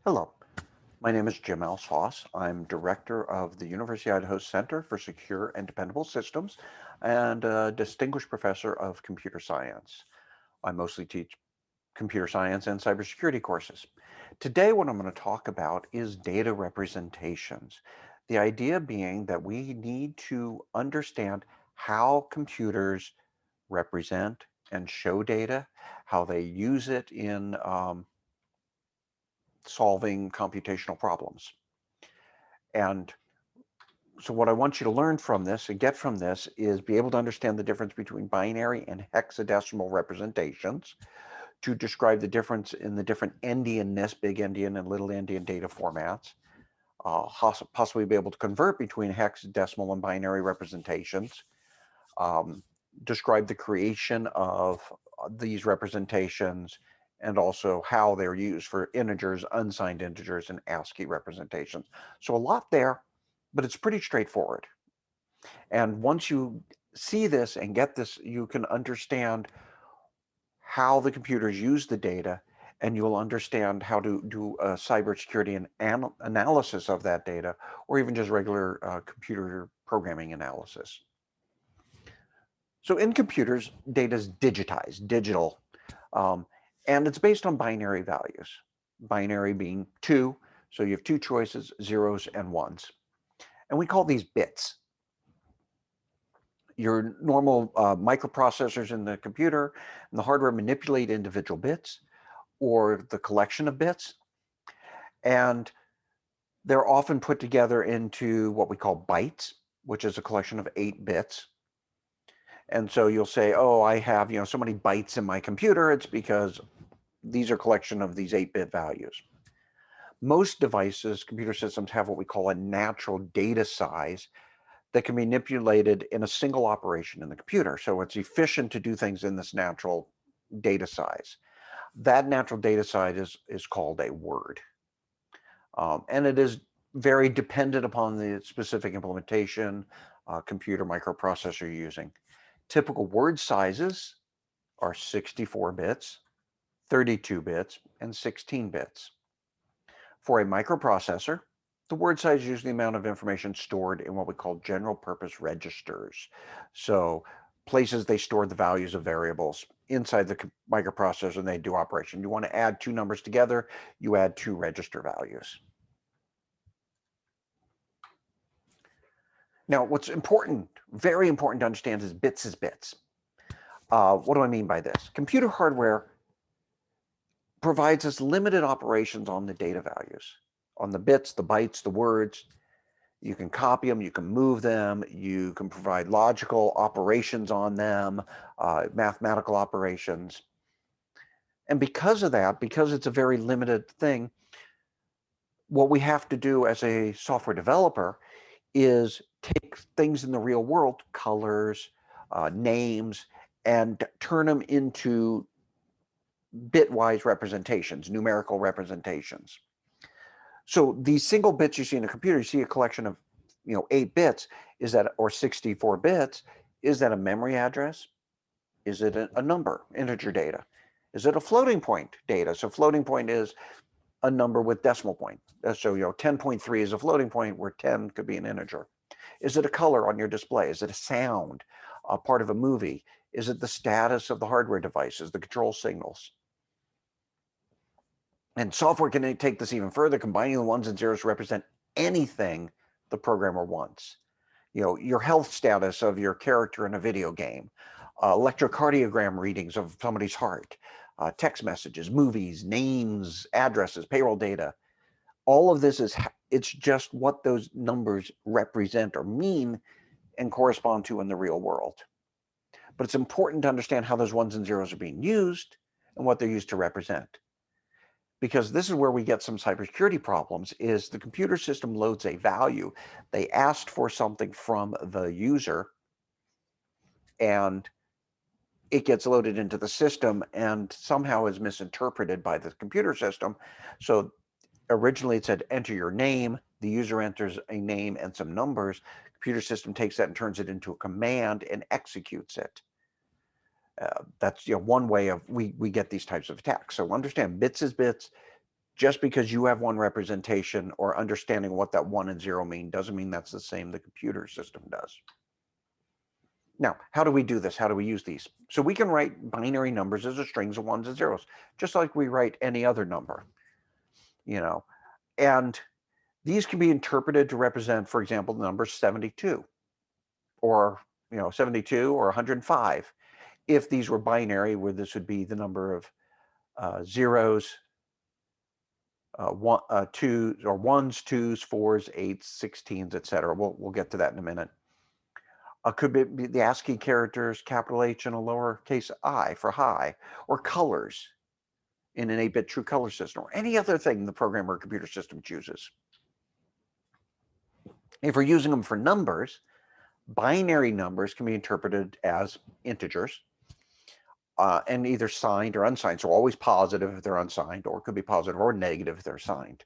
Hello, my name is Jim Alshoss. I'm director of the University of Idaho Center for Secure and Dependable Systems and a distinguished professor of computer science. I mostly teach computer science and cybersecurity courses. Today, what I'm going to talk about is data representations. The idea being that we need to understand how computers represent and show data, how they use it in solving computational problems. And so what I want you to learn from this and get from this is be able to understand the difference between binary and hexadecimal representations, to describe the difference in the different endianness, big endian and little endian data formats, possibly be able to convert between hexadecimal and binary representations, um, describe the creation of these representations, and also how they're used for integers, unsigned integers, and ASCII representations. So a lot there, but it's pretty straightforward. And once you see this and get this, you can understand how the computers use the data, and you'll understand how to do a cybersecurity and analysis of that data, or even just regular computer programming analysis. So in computers, data is digitized, digital, um, and it's based on binary values. Binary being two, so you have two choices, zeros and ones. And we call these bits. Your normal microprocessors in the computer and the hardware manipulate individual bits or the collection of bits, and they're often put together into what we call bytes, which is a collection of 8 bits. And so you'll say, oh, I have so many bytes in my computer. It's because these are a collection of these 8-bit values. Most devices, computer systems, have what we call a natural data size that can be manipulated in a single operation in the computer. So it's efficient to do things in this natural data size. That natural data size is called a word. And it is very dependent upon the specific implementation, computer microprocessor you're using. Typical word sizes are 64 bits, 32 bits, and 16 bits. For a microprocessor, the word size is usually the amount of information stored in what we call general purpose registers. So places they store the values of variables inside the microprocessor, and they do operation. You want to add two numbers together, you add two register values. Now, what's important, very important to understand, is bits is bits. What do I mean by this? Computer hardware provides us limited operations on the data values, on the bits, the bytes, the words. You can copy them, you can move them, you can provide logical operations on them, mathematical operations. And because of that, because it's a very limited thing, what we have to do as a software developer is take things in the real world, colors, names, and turn them into bitwise representations, numerical representations. So these single bits you see in a computer, you see a collection of 8 bits, is that, or 64 bits, is that a memory address? Is it a number, integer data? Is it a floating point data? So floating point is a number with decimal point. So 10.3 is a floating point where 10 could be an integer. Is it a color on your display? Is it a sound, a part of a movie? Is it the status of the hardware devices, the control signals? And software can take this even further, combining the ones and zeros to represent anything the programmer wants. Your health status of your character in a video game, electrocardiogram readings of somebody's heart, text messages, movies, names, addresses, payroll data. All of this it's just what those numbers represent or mean and correspond to in the real world. But it's important to understand how those ones and zeros are being used and what they're used to represent. Because this is where we get some cybersecurity problems, is the computer system loads a value. They asked for something from the user, and it gets loaded into the system and somehow is misinterpreted by the computer system. So originally it said enter your name, the user enters a name and some numbers, computer system takes that and turns it into a command and executes it. That's one way of we get these types of attacks. So understand, bits is bits, Just because you have one representation or understanding what that 1 and 0 mean doesn't mean that's the same the computer system does. Now, how do we do this? How do we use these? So we can write binary numbers as a strings of ones and zeros, just like we write any other number, and these can be interpreted to represent, for example, the number 72 or 72 or 105. If these were binary, where this would be the number of zeros, twos or ones, twos, fours, eights, 16s, etc. We'll get to that in a minute. Could be the ASCII characters, capital H and a lowercase I for high, or colors in an 8-bit true color system, or any other thing the programmer or computer system chooses. If we're using them for numbers, binary numbers can be interpreted as integers, and either signed or unsigned. So always positive if they're unsigned, or it could be positive or negative if they're signed.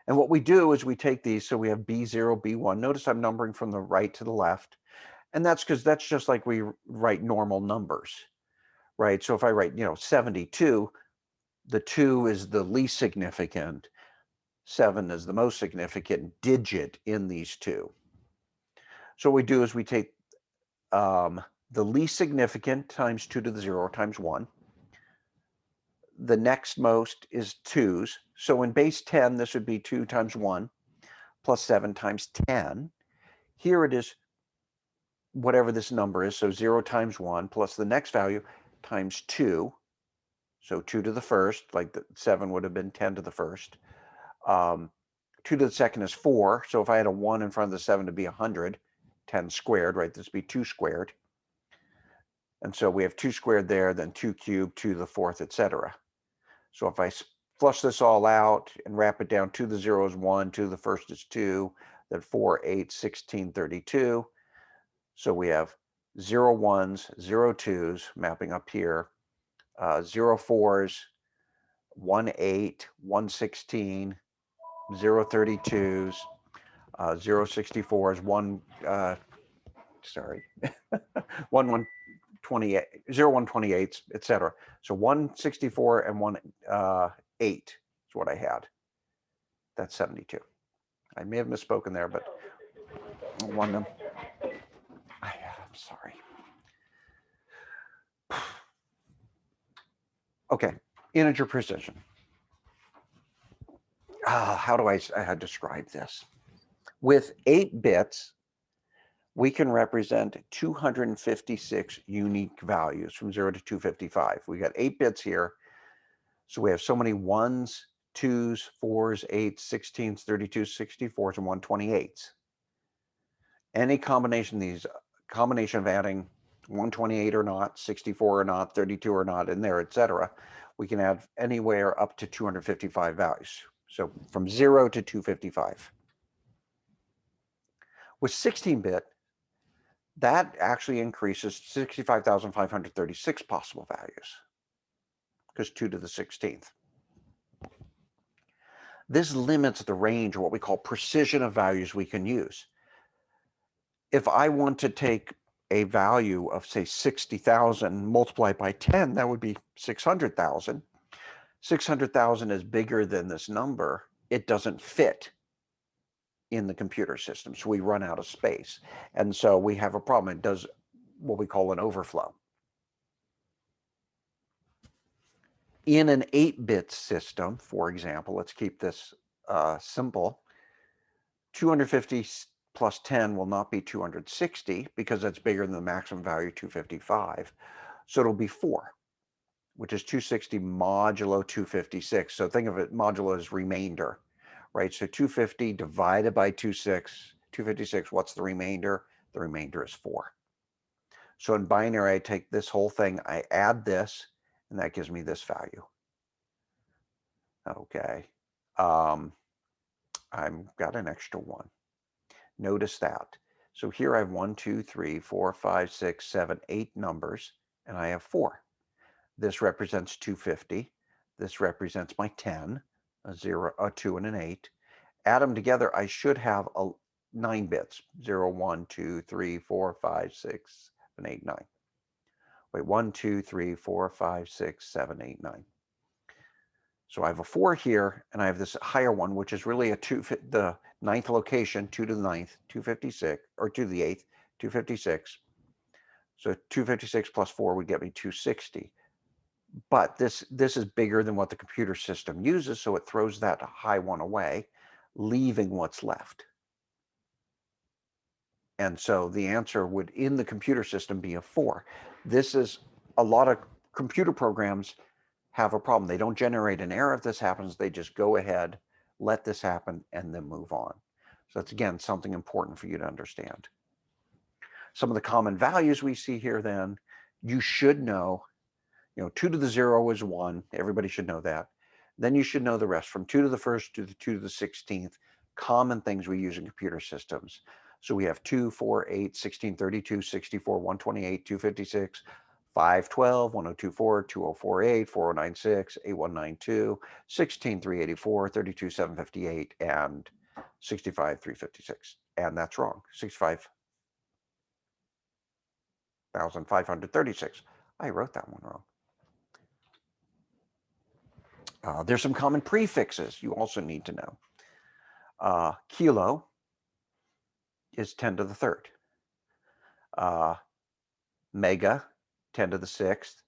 And what we do is we take these, so we have B0, B1. Notice I'm numbering from the right to the left. And that's because that's just like we write normal numbers, right? So if I write, 72, the 2 is the least significant, 7 is the most significant digit in these two. So what we do is we take the least significant times 2 to the 0 times 1. The next most is 2s. So in base 10, this would be 2 times 1 plus 7 times 10. Here it is whatever this number is, so 0 times 1 plus the next value times 2, so 2 to the first, like the 7 would have been 10 to the first. 2 to the second is 4, so if I had a 1 in front of the 7 to be 100, 10 squared, right, this would be 2 squared. And so we have 2 squared there, then 2 cubed, 2 to the fourth, etc. So if I flush this all out and wrap it down, 2 to the 0 is 1, 2 to the first is 2, then 4, 8, 16, 32. So we have 0 1s, 0 2s mapping up here, 0 4s, 1 8, 1 16, 0 32s, 0 64s, 1 128, 0 128s, etc. So 164 and 1 8 is what I had. That's 72. I may have misspoken there, but one of them. I'm sorry. Okay, integer precision. How do I describe this? With 8 bits, we can represent 256 unique values from 0 to 255. We got 8 bits here, so we have so many 1s, 2s, 4s, 8s, 16s, 32s, 64s, and 128s. Any combination of these, combination of adding 128 or not, 64 or not, 32 or not in there, etc., we can add anywhere up to 255 values. So from 0 to 255. With 16-bit, that actually increases 65,536 possible values, because 2 to the 16th. This limits the range of what we call precision of values we can use. If I want to take a value of, say, 60,000, multiply by 10, that would be 600,000. 600,000 is bigger than this number. It doesn't fit in the computer system, so we run out of space. And so we have a problem. It does what we call an overflow. In an 8-bit system, for example, let's keep this simple, 250 plus 10 will not be 260 because that's bigger than the maximum value, 255. So it'll be 4, which is 260 modulo 256. So think of it modulo as remainder, right? So 250 divided by 256, what's the remainder? The remainder is 4. So in binary, I take this whole thing, I add this, and that gives me this value. Okay. I've got an extra 1. Notice that. So here I have 1, 2, 3, 4, 5, 6, 7, 8 numbers, and I have 4. This represents 250. This represents my 10, a 0, a 2, and an 8. Add them together, I should have 9 bits. 0, 1, 2, 3, 4, 5, 6, 7, 8, 9. Wait, 1, 2, 3, 4, 5, 6, 7, 8, 9. So I have a 4 here, and I have this higher one, which is really the 9th location, 2 to the 9th, 256, or 2 to the 8th, 256. So 256 plus 4 would get me 260. But this is bigger than what the computer system uses, so it throws that high one away, leaving what's left. And so the answer would, in the computer system, be a 4. This is a lot of computer programs have a problem. They don't generate an error if this happens. They just go ahead, let this happen, and then move on. So that's, again, something important for you to understand. Some of the common values we see here then, you should know, 2 to the 0 is 1. Everybody should know that. Then you should know the rest, from 2 to the 1st to the 2 to the 16th, common things we use in computer systems. So we have 2, 4, 8, 16, 32, 64, 128, 256, 512, 1024, 2048, 4096, 8192, 16, 384, 32, 758, and 65, 356. And that's wrong. 65,536. I wrote that one wrong. There's some common prefixes you also need to know. Kilo is 10 to the 3rd. Mega, 10 to the 6th.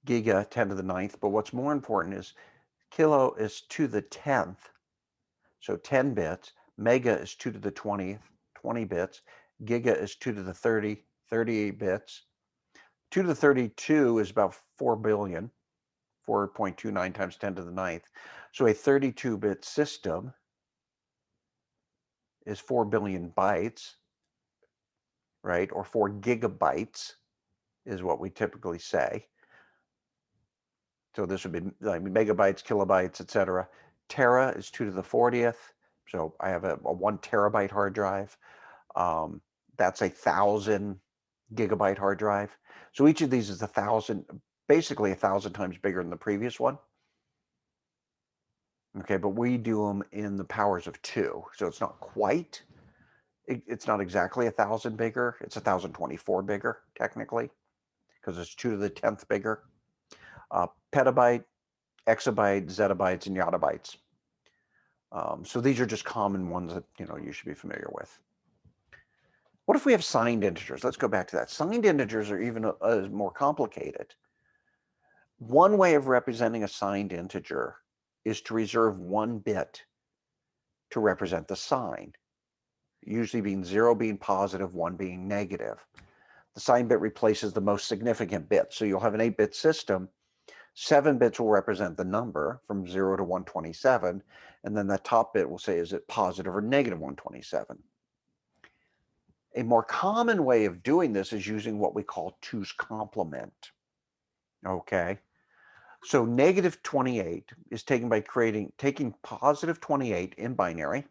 Giga, 10 to the 9th. But what's more important is kilo is to the 10th, so 10 bits. Mega is 2 to the 20th, 20 bits. Giga is 2 to the 30, 38 bits. 2 to the 32 is about 4 billion. 4.29 times 10 to the 9th. So a 32-bit system is 4 billion bytes, right? Or 4 gigabytes is what we typically say. So this would be like megabytes, kilobytes, etc. Tera is 2 to the 40th. So I have a 1 terabyte hard drive. That's 1,000 gigabyte hard drive. So each of these is basically 1,000 times bigger than the previous one. Okay, but we do them in the powers of 2. So it's not quite, it's not exactly 1,000 bigger. It's 1,024 bigger, technically, because it's 2 to the 10th bigger. Petabyte, exabyte, zettabytes, and yottabytes. So these are just common ones that you should be familiar with. What if we have signed integers? Let's go back to that. Signed integers are even more complicated. One way of representing a signed integer is to reserve 1 bit to represent the sign, usually being 0 being positive, 1 being negative. The sign bit replaces the most significant bit. So you'll have an 8-bit system. 7 bits will represent the number from 0 to 127, and then that top bit will say, is it positive or negative 127? A more common way of doing this is using what we call 2's complement. Okay, so negative 28 is taken by taking positive 28 in binary,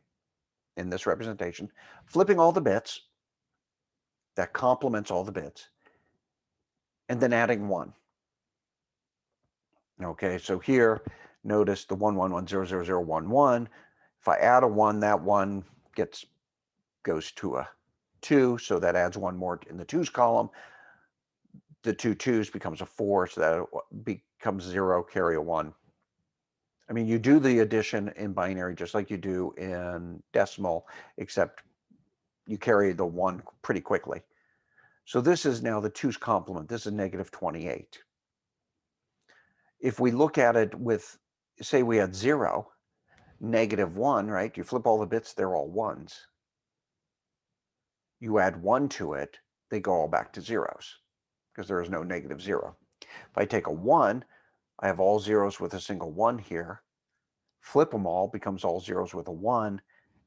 in this representation, flipping all the bits, that complements all the bits, and then adding 1. Okay, so here, notice the 111000011. If I add a 1, that 1 goes to a 2, so that adds 1 more in the 2's column. The 2 2's becomes a 4, so that becomes 0, carry a 1. I mean, you do the addition in binary just like you do in decimal, except you carry the 1 pretty quickly. So this is now the 2's complement. This is negative 28. If we look at it with, say we had 0, negative 1, right? You flip all the bits, they're all 1s. You add 1 to it, they go all back to 0s because there is no negative 0. If I take a 1, I have all 0s with a single 1 here. Flip them all, becomes all 0s with a 1.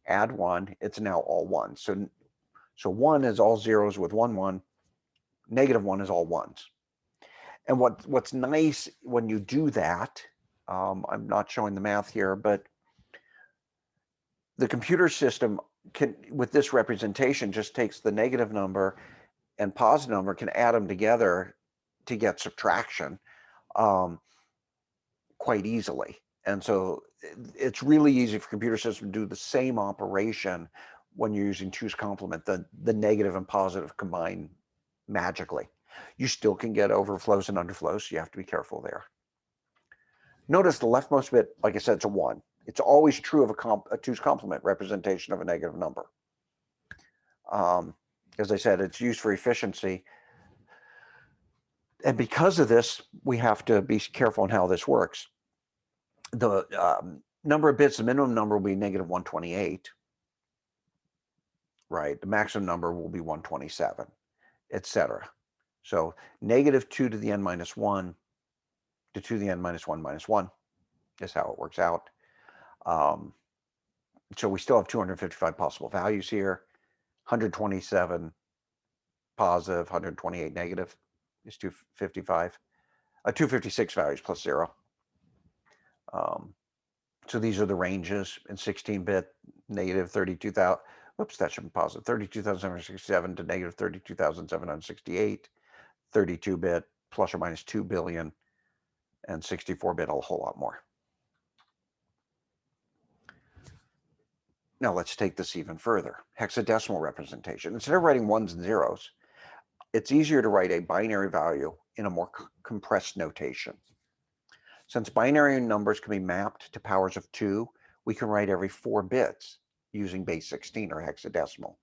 Add 1, it's now all 1s. So 1 is all 0s with 1 1. Negative 1 is all 1s. And what's nice when you do that, I'm not showing the math here, but the computer system can, with this representation, just takes the negative number and positive number, can add them together to get subtraction quite easily. And so it's really easy for computer system to do the same operation when you're using 2's complement. The negative and positive combine magically. You still can get overflows and underflows, so you have to be careful there. Notice the leftmost bit, like I said, it's a 1. It's always true of a 2's complement representation of a negative number. As I said, it's used for efficiency. And because of this, we have to be careful on how this works. The number of bits, the minimum number will be negative 128, right? The maximum number will be 127, etc. So negative 2 to the n minus 1 to 2 to the n minus 1 minus 1 is how it works out. So we still have 255 possible values here. 127 positive, 128 negative is 255. 256 values plus 0. So these are the ranges in 16-bit, negative 32,000. Whoops, that should be positive. 32,767 to negative 32,768. 32-bit plus or minus 2 billion, and 64-bit a whole lot more. Now let's take this even further. Hexadecimal representation. Instead of writing 1s and 0s, it's easier to write a binary value in a more compressed notation. Since binary numbers can be mapped to powers of 2, we can write every 4 bits using base 16 or hexadecimal.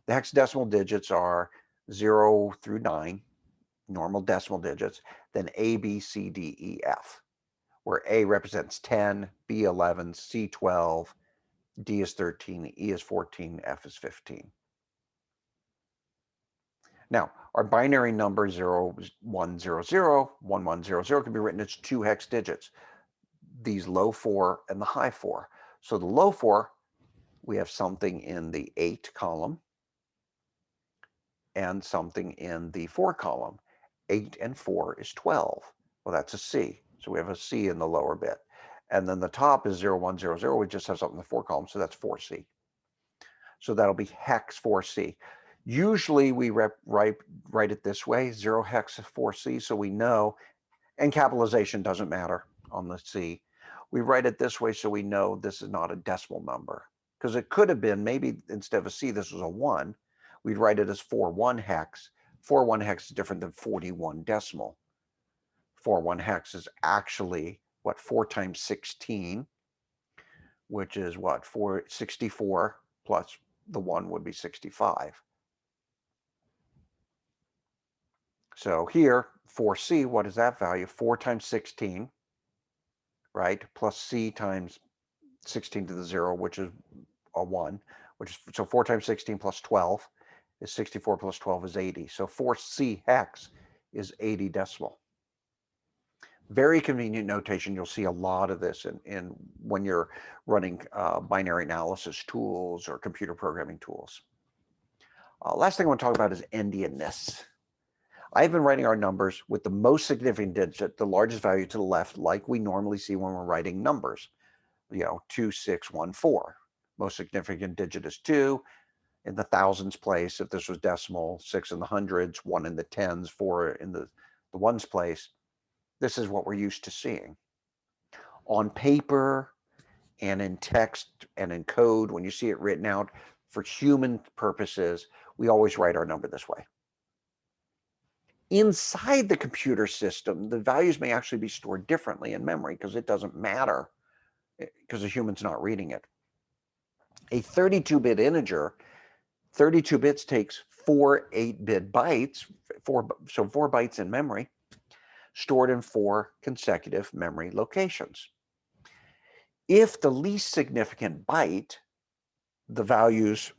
The hexadecimal digits are 0 through 9, normal decimal digits, then A, B, C, D, E, F, where A represents 10, B 11, C 12, D is 13, E is 14, F is 15. Now, our binary number 0100, 1100 can be written as 2 hex digits, these low 4 and the high 4. So the low 4, we have something in the 8 column and something in the 4 column. 8 and 4 is 12. Well, that's a C. So we have a C in the lower bit. And then the top is 0100. We just have something in the 4 column, so that's 4C. So that'll be hex 4C. Usually we write it this way, 0 hex 4C, so we know, and capitalization doesn't matter on the C. We write it this way so we know this is not a decimal number. Because it could have been, maybe instead of a C, this was a 1. We'd write it as 41 hex. 41 hex is different than 41 decimal. 41 hex is actually, what, 4 times 16, which is what, 64 plus the 1 would be 65. So here, 4C, what is that value? 4 times 16, right? Plus C times 16 to the 0, which is a 1, which is, so 4 times 16 plus 12 is 64 plus 12 is 80. So 4C hex is 80 decimal. Very convenient notation. You'll see a lot of this in when you're running binary analysis tools or computer programming tools. Last thing I want to talk about is endianness. I've been writing our numbers with the most significant digit, the largest value to the left, like we normally see when we're writing numbers. 2, 6, 1, 4. Most significant digit is 2. In the thousands place, if this was decimal, 6 in the hundreds, 1 in the tens, 4 in the ones place. This is what we're used to seeing. On paper and in text and in code, when you see it written out for human purposes, we always write our number this way. Inside the computer system, the values may actually be stored differently in memory because it doesn't matter because the human's not reading it. A 32-bit integer, 32 bits takes 4 8-bit bytes, so 4 bytes in memory, stored in 4 consecutive memory locations. If the least significant byte, the values,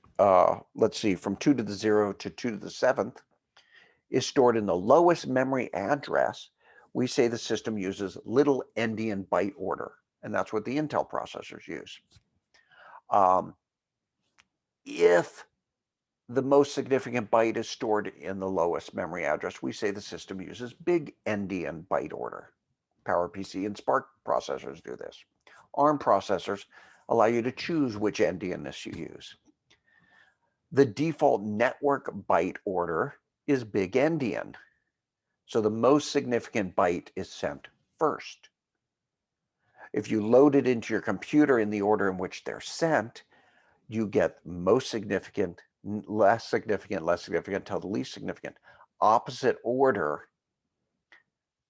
let's see, from 2 to the 0 to 2 to the 7th, is stored in the lowest memory address, we say the system uses little endian byte order, and that's what the Intel processors use. If the most significant byte is stored in the lowest memory address, we say the system uses big endian byte order. PowerPC and SPARC processors do this. ARM processors allow you to choose which endianness you use. The default network byte order is big endian. So the most significant byte is sent first. If you load it into your computer in the order in which they're sent, you get most significant, less significant, less significant, till the least significant. Opposite order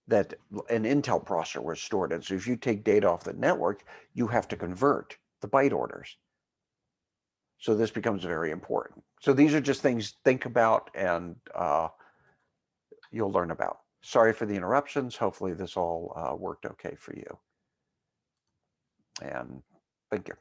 that an Intel processor was stored in. So if you take data off the network, you have to convert the byte orders. So this becomes very important. So these are just things to think about, and you'll learn about. Sorry for the interruptions. Hopefully this all worked okay for you. And thank you.